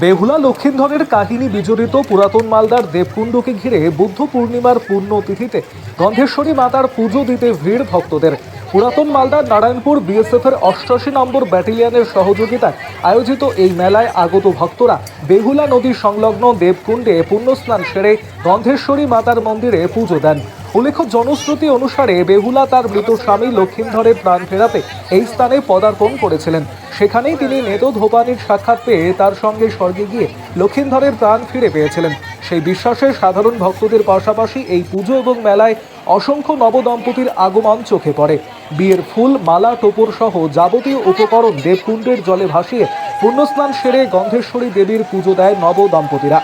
বেহুলা লক্ষিন্দরের কাহিনী বিজড়িত পুরাতন মালদার দেবকুণ্ডকে ঘিরে বুদ্ধ পূর্ণিমার পুণ্যতিথিতে গন্ধেশ্বরী মাতার পুজো দিতে ভিড় ভক্তদের। পুরাতন মালদার নারায়ণপুর বিএসএফের 88 নম্বর ব্যাটালিয়নের সহযোগিতায় আয়োজিত এই মেলায় আগত ভক্তরা বেহুলা নদী সংলগ্ন দেবকুণ্ডে পুণ্যস্নান সেরে গন্ধেশ্বরী মাতার মন্দিরে পুজো দেন। উল্লেখ্য, জনশ্রুতি অনুসারে বেহুলা তার মৃত স্বামী লক্ষিন্দরের প্রাণ ফেরাতে এই স্থানে পদার্পণ করেছিলেন। সেখানেই তিনি নেতো ধোপানির সাক্ষাৎ পেয়ে তার সঙ্গে স্বর্গে গিয়ে লক্ষিন্দরের প্রাণ ফিরে পেয়েছিলেন। সেই বিশ্বাসে সাধারণ ভক্তদের পাশাপাশি এই পুজো এবং মেলায় অসংখ্য নবদম্পতির আগমন চোখে পড়ে। বিয়ের ফুল, মালা, টোপর সহ যাবতীয় উপকরণ দেবকুণ্ডের জলে ভাসিয়ে পুণ্যস্নান সেরে গন্ধেশ্বরী দেবীর পুজো দেয় নবদম্পতিরা।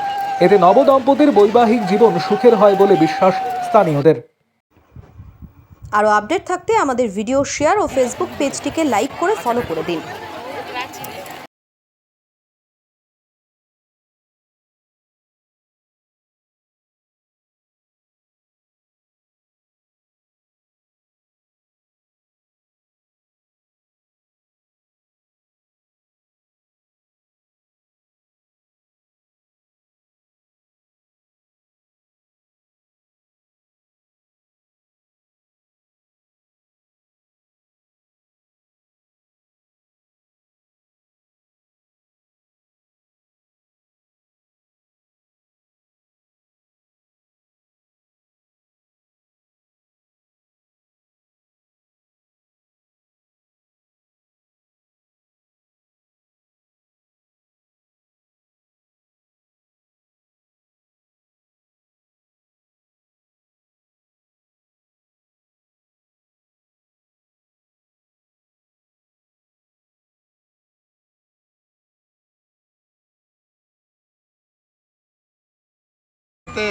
এতে নবদম্পতির বৈবাহিক জীবন সুখের হয় বলে বিশ্বাস স্থানীয়দের। আরও আপডেট থাকতে আমাদের ভিডিও শেয়ার ও ফেসবুক পেজটিকে লাইক করে ফলো করে দিন।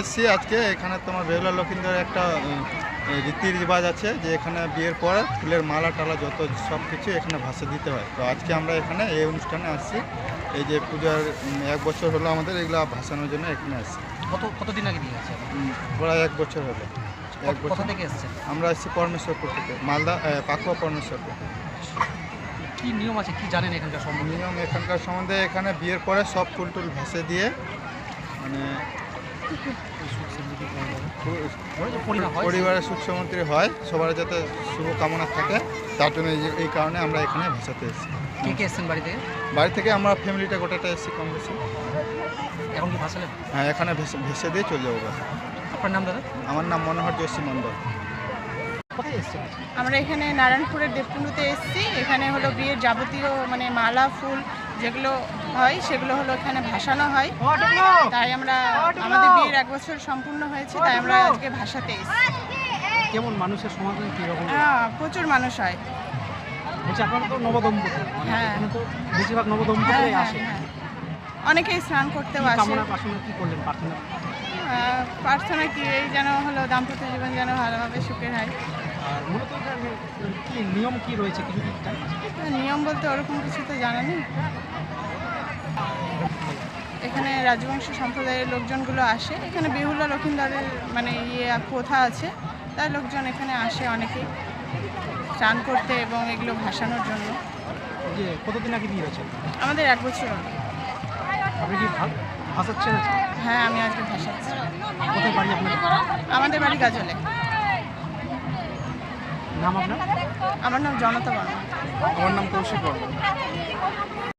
এসছি আজকে এখানে তোমার বেহুলা লক্ষিন্দরের একটা রীতি রিবাজ আছে যে এখানে বিয়ের পর ফুলের মালা টালা যত সব কিছু এখানে ভাসে দিতে হয়। তো আজকে আমরা এখানে এই অনুষ্ঠানে আসছি। এই যে পূজার 1 বছর হলো আমাদের এগুলো ভাসানোর জন্য এখানে আসছি। কতদিন আগে নিয়ে আছে? প্রায় 1 বছর হলো। 1 বছর কোথা থেকে এসেছেন? আমরা আসছি পরমেশ্বরপুর থেকে, মালদা পাকুয়া পরমেশ্বরপুর। কি নিয়ম আছে, কি জানেন এখানকার সম্বন্ধে? নিয়ম এখানকার সম্বন্ধে এখানে বিয়ের পরে সব ফুল টুল ভাসে দিয়ে মানে পরিবারের সুখ সমৃদ্ধি হয়, সবার যাতে শুভ কামনা থাকে, তার জন্য এই কারণে আমরা এখানে ভাসাতে এসেছি। কে কে এসেছেন বাড়ি থেকে? বাড়ি থেকে আমরা ফ্যামিলিটা গোটাটা এসেছি কম বেশি। এখন কি ভাসালেন? হ্যাঁ, এখানে ভেসে দিয়ে চলে যাবো। আপনার নাম দাদা? আমার নাম মনোহর যোশী মণ্ডল। কোথায় এসেছেন? আমরা এখানে নারায়ণপুরের দেবকুণ্ডতে এসেছি। এখানে হলো বিয়ের যাবতীয় মানে মালা ফুল যেগুলো হয় সেগুলো হলো এখানে ভাসানো হয়। তাই আমরা আমাদের বিয়ের 1 বছর সম্পূর্ণ হয়েছে, তাই আমরা আজকে ভাসাতে এসেছি। কেমন মানুষের সমাগম কীরকম? হ্যাঁ, প্রচুর মানুষ হয়। বলছি আপনারা তো নবদম্পতি, হ্যাঁ, এখানে তো বেশিরভাগ নবদম্পতি হ্যাঁ, আসে। হ্যাঁ। অনেকেই স্নান করতেও আসে। কামনা বাসনা কি করলেন প্রার্থনা? প্রার্থনা কি, এই যেন হলো দাম্পত্য জীবন যেন ভালোভাবে সুখের হয়। আর মূলত এখানে কি নিয়ম কি রয়েছে কিছু কি জানেন? নিয়ম বলতে ওরকম কিছু তো জানা নেই। এখানে রাজবংশ সম্প্রদায়ের লোকজনগুলো আসে। এখানে বেহুলা লক্ষিন্দরের মানে প্রথা আছে, তাই লোকজন এখানে আসে অনেকেই স্নান করতে এবং এগুলো ভাসানোর জন্য। যে কতদিন আগে বিয়ে হয়েছে? আমাদের 1 বছর হলো। আপনি কি ভাসাচ্ছেন? হ্যাঁ, আমি আজকে ভাসাচ্ছি। কোথায় বাড়ি আপনার? আমাদের বাড়ি গাজলে। নাম আপনার? আমার নাম জনতা বর্মা। আমার নাম কৌশিক বর্মা।